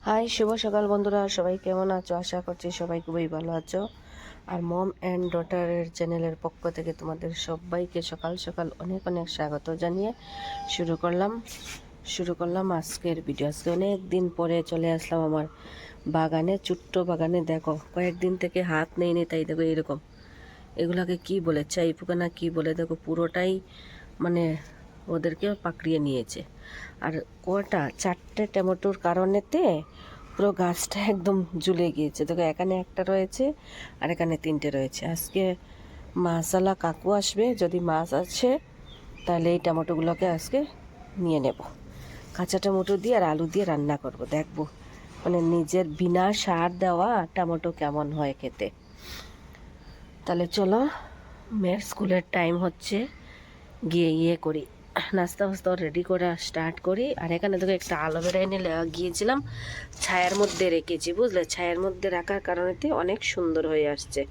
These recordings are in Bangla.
হাই, শুভ সকাল বন্ধুরা। সবাই কেমন আছো? আশা করছি সবাই খুবই ভালো আছো। আর মম অ্যান্ড ডটারের চ্যানেলের পক্ষ থেকে তোমাদের সবাইকে সকাল সকাল অনেক অনেক স্বাগত জানিয়ে শুরু করলাম আজকের ভিডিও। আজকে অনেক দিন পরে চলে আসলাম আমার বাগানে, ছোট্ট বাগানে। দেখো, কয়েকদিন থেকে হাত নেই তাই দেখো এরকম, এগুলাকে কি বলে, চাই পোকা না কি বলে, দেখো পুরোটাই মানে ওদেরকে পাকড়িয়ে নিয়েছে। আর চারটে টমেটোর কারণেতে পুরো গাছটা একদম ঝুলে গিয়েছে। দেখো, এখানে একটা রয়েছে আর এখানে তিনটে রয়েছে। আজকে মাছওয়ালা কাকু আসবে, যদি মাছ আছে তাহলে এই টমেটোগুলোকে আজকে নিয়ে নেব। কাঁচা টমেটো দিয়ে আর আলু দিয়ে রান্না করব, দেখবো মানে নিজের বিনা সার দেওয়া টমেটো কেমন হয় খেতে। তাহলে চলো, মেয়ের স্কুলের টাইম হচ্ছে, গিয়ে করি, নাস্তা ফাস্তা রেডি করা স্টার্ট করি। আর এখানে দেখো একটা অ্যালোভেরা এনে গিয়েছিলাম, ছায়ার মধ্যে রেখেছি, বুঝলে? ছায়ার মধ্যে রাখার কারণেতে অনেক সুন্দর হয়ে আসছে।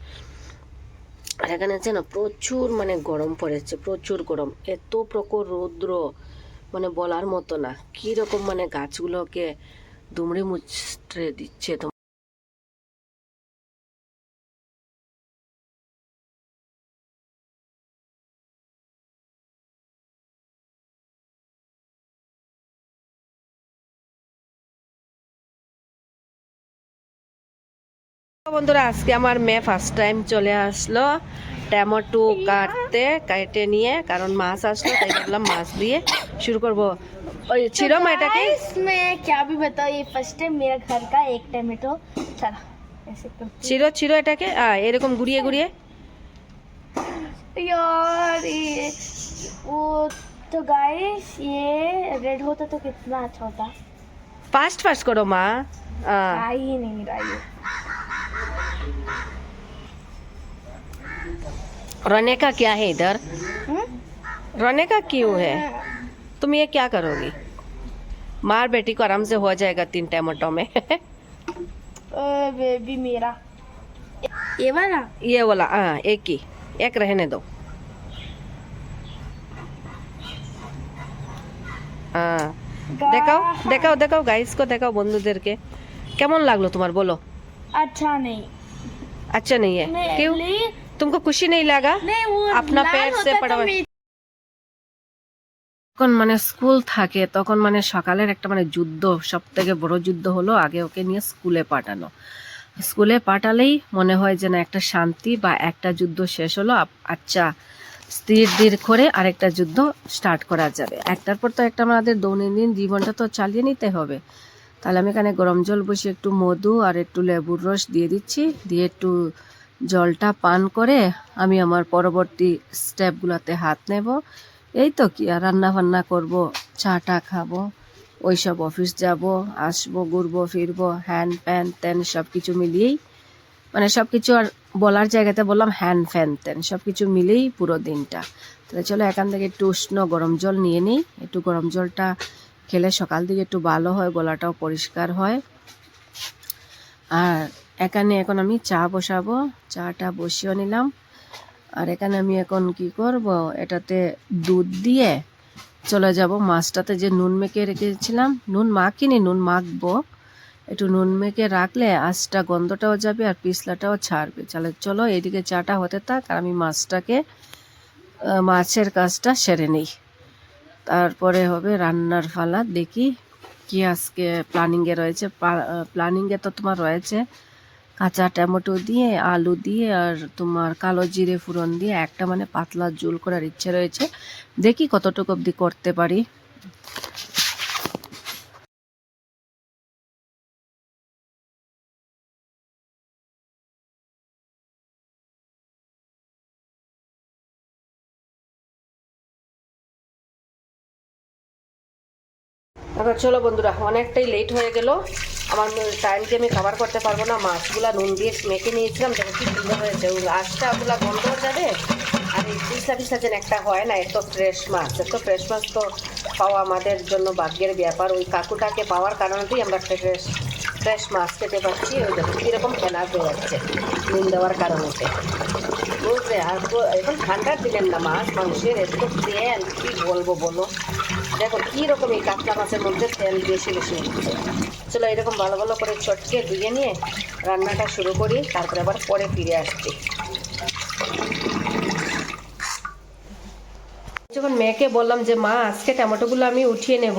আর এখানে আছে না, প্রচুর মানে গরম পড়েছে, প্রচুর গরম, এত প্রখর রৌদ্র মানে বলার মতো না। কীরকম মানে গাছগুলোকে দুমড়ে মুচড়ে দিচ্ছে। বন্ধুরা, আজকে আমার মেয়ে ফার্স্ট টাইম চলে আসলো টমেটো কেটে নিয়ে, কারণ মাছ আসলো তাই ভাবলাম মাছ দিয়ে শুরু করবো। ওই ছিল এটাকে मैं क्या भी बताओ, ये फर्स्ट टाइम मेरा घर का एक टमाटो चला ऐसे करते ছিল এটাকে এরকম ঘুরিয়ে ঘুরিয়ে। यार ये वो तो गाइस, ये रेड होता तो कितना अच्छा होता। ফাস্ট ফাস্ট করো মা। आ ही नहीं रहा ये। रोने का क्या है इधर? हम्म? रोने का क्यों है? तुम ये क्या करोगी? मार बेटी को आराम से हो जाएगा 3 टमाटो में। बेबी मेरा ये वाला ये वाला एक ही, एक रहने दो। দেখাও দেখাও দেখাও গাইস को দেখাও, বন্ধুদেরকে কেমন লাগলো তোমার বলো। अच्छा नहीं, अच्छा नहीं है? क्यों? तुमको खुशी नहीं लगा? नहीं वो अपना लाल पैर से होता पढ़ा। तो मैं যখন মানে স্কুল থাকে তখন মানে সকালের একটা মানে যুদ্ধ, সব থেকে বড় যুদ্ধ হলো আগে ওকে নিয়ে স্কুলে পাঠানো। স্কুলে পাঠালেই মনে হয় যে না একটা শান্তি, বা একটা যুদ্ধ শেষ হলো, আচ্ছা স্থির করে আরেকটা যুদ্ধ স্টার্ট করা যাবে। একটার পর তো একটা আমাদের দৈনন্দিন জীবনটা তো চালিয়ে নিতে হবে। তাহলে আমি এখানে গরম জল বসে একটু মধু আর একটু লেবুর রস দিয়ে দিচ্ছি, দিয়ে একটু জলটা পান করে আমি আমার পরবর্তী স্টেপগুলোতে হাত নেব। এই তো কি, আর রান্না বান্না করবো, চাটা খাবো, ওইসব অফিস যাব, আসবো, ঘুরবো ফিরবো, হ্যান প্যান ত্যান সব কিছু মিলিয়েই মানে সব কিছু, আর বলার জায়গাতে বললাম হ্যান ফ্যান ত্যান, সব কিছু মিলেই পুরো দিনটা। তাহলে চলো এখান থেকে একটু উষ্ণ গরম জল নিয়ে নিই। একটু গরম জলটা খেলে সকাল দিকে একটু ভালো হয়, গলাটাও পরিষ্কার হয়। আর এখানে এখন আমি চা বসাবো, চাটা বসিয়ে নিলাম। আর এখানে আমি এখন কি করব, এটাতে দুধ দিয়ে চলে যাব মাছটাতে যে নুন মেখে রেখেছিলাম, নুন মাখিনি, নুন মাখবো। একটু নুন মেখে রাখলে আঁচটা গন্ধটাও যাবে আর পিছলাটাও ছাড়বে। চলো এইদিকে চাটা হতে থাক, আর আমি মাছের কাজটা সেরে নিই, তারপরে হবে রান্নার ফালা। দেখি কি আজকে প্ল্যানিংয়ে রয়েছে। প্ল্যানিংয়ে তো তোমার রয়েছে কাঁচা টমেটো দিয়ে, আলু দিয়ে, আর তোমার কালো জিরে ফোড়ন দিয়ে একটা মানে পাতলা ঝোল করার ইচ্ছে রয়েছে। দেখি কতটুকু অবধি করতে পারি। এখন চলো বন্ধুরা, অনেকটাই লেট হয়ে গেল, আমার টাইমকে আমি কভার করতে পারবো না। মাছগুলা নুন দিয়ে মেখে নিয়েছিলাম, দেখো কি সুন্দর হয়েছে, আঁশটাগুলা বন্ধ হয়ে যাবে। আর এই পিসা যেন একটা হয় না, এত ফ্রেশ মাছ তো পাওয়া আমাদের জন্য ভাগ্যের ব্যাপার। ওই কাকুটাকে পাওয়ার কারণেই আমরা ফ্রেশ মাছ খেতে পাচ্ছি। ওই দেখো কীরকম ফেনা হয়ে যাচ্ছে নুন দেওয়ার কারণেতে, বুঝলে? আর তো এখন ঠান্ডার দিনের না, মাছ মাংসের এত তেল, কী বলবো বলো। দেখো কীরকম এই কাতলা মাছের মধ্যে তেল বেশি বেশি হচ্ছে। চলো এরকম ভালো ভালো করে চটকে ধুয়ে নিয়ে রান্নাটা শুরু করি, তারপরে আবার পরে ফিরে আসছি। যখন মেয়েকে বললাম যে মা আজকে টমেটোগুলো আমি উঠিয়ে নেব,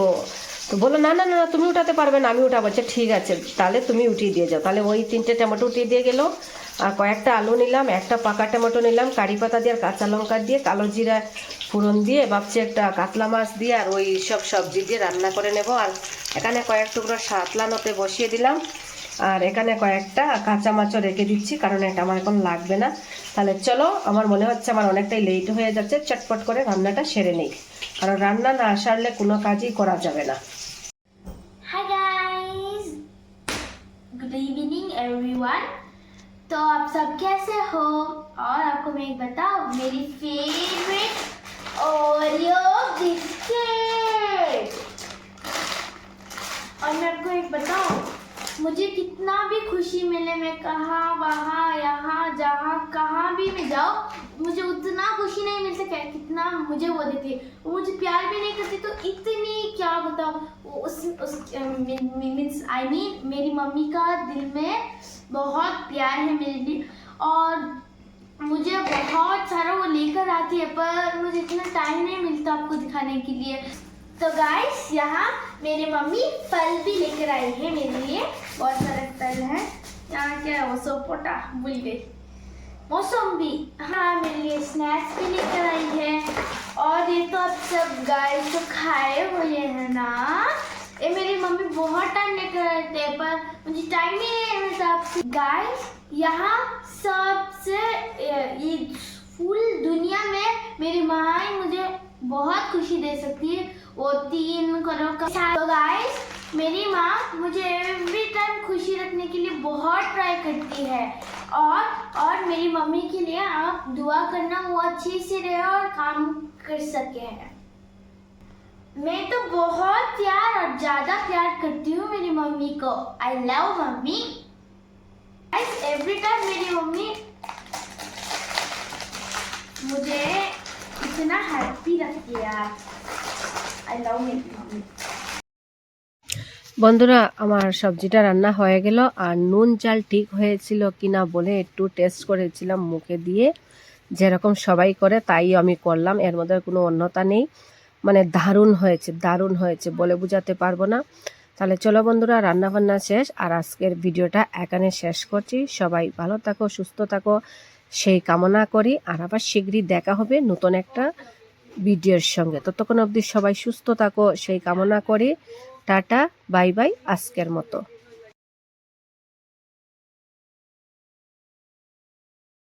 তো বললো না না না তুমি উঠাতে পারবে না, আমি উঠাবো। আচ্ছা ঠিক আছে, তাহলে তুমি উঠিয়ে দিয়ে যাও। তাহলে ওই 3টে টমেটো উঠিয়ে দিয়ে গেলো, আর কয়েকটা আলু নিলাম, একটা পাকা টমেটো নিলাম, কারি পাতা দিয়ে আর কাঁচা লঙ্কা দিয়ে কালো জিরা ফোড়ন দিয়ে ভাবছি একটা কাতলা মাছ দিয়ে আর ওই সব সবজি দিয়ে রান্না করে নেব। আর এখানে কয়েক টুকরো সাতলানোতে বসিয়ে দিলাম, আর এখানে কয়েকটা কাঁচা মাছও রেখে দিচ্ছি, কারণ এটা আমার এখন লাগবে না। তাহলে চলো, আমার মনে হচ্ছে আমার অনেকটাই লেট হয়ে যাচ্ছে, চটপট করে রান্নাটা সেরে নেই, কারণ রান্না না সারলে কোনো কাজই করা যাবে না। Hi guys, good evening everyone. तो आप सब कैसे हो? और आपको मैं एक बताऊं, मेरी फेवरेट ओरियो बिस्किट। और मैं आपको एक बताऊं, मुझे कितना भी खुशी मिले, मैं कहाँ वहाँ यहाँ जहाँ कहाँ भी मैं जाऊँ, मुझे उतना खुशी नहीं मिल सकता कितना मुझे वो देती है। वो मुझे प्यार भी नहीं करती, तो इतनी क्या बताऊँ, उस मीन्स आई मीन मेरी मम्मी का दिल में बहुत प्यार है मेरे लिए, और मुझे बहुत सारा वो लेकर आती है, पर मुझे इतना टाइम नहीं मिलता आपको दिखाने के लिए। तो गाइस, यहाँ मेरी मम्मी फल भी लेकर आई है मेरे लिए, बहुत सारे फल हैं। यहाँ क्या है वो सपोटा, भूल गई, मौसम्बी। हाँ, मेरे लिए स्नैक्स भी लेकर आई है। और ये तो आप सब गाइस तो खाए हुए हैं ना, ये मेरी मम्मी बहुत टाइम लेकर आते हैं, पर मुझे टाइम ही नहीं मिलता। गाइस, यहाँ सबसे ये फुल दुनिया में मेरी माँ ही मुझे बहुत खुशी दे सकती है, वो 3 करोड़ का। तो गाइस, मेरी माँ मुझे एवरी टाइम खुशी रखने के लिए बहुत ट्राई करती है, और मेरी मम्मी के लिए आप दुआ करना, वो अच्छी से रहे और काम कर सके हैं। मैं तो बहुत प्यार और ज़्यादा प्यार करती हूँ मेरी मम्मी को। I love mummy. Guys, every time मेरी मम्मी मुझे इतना हैप्पी रखती है यार। आई लव मेरी मम्मी। বন্ধুরা, আমার সবজিটা রান্না হয়ে গেল, আর নুন চাল ঠিক হয়েছিল কিনা বলে একটু টেস্ট করেছিলাম মুখে দিয়ে, যেরকম সবাই করে তাই আমি করলাম, এর মধ্যে কোনো অন্যতা নেই। মানে দারুণ হয়েছে, দারুণ হয়েছে, বলে বোঝাতে পারবো না। তাহলে চলো বন্ধুরা, রান্না বান্না শেষ, আর আজকের ভিডিওটা এখানে শেষ করছি। সবাই ভালো থাকো, সুস্থ থাকো, সেই কামনা করি। আর আবার শীঘ্রই দেখা হবে নতুন একটা ভিডিওর সঙ্গে। ততক্ষণ অবধি সবাই সুস্থ থাকো সেই কামনা করি। টাটা, বাই বাই, আজকের মতো।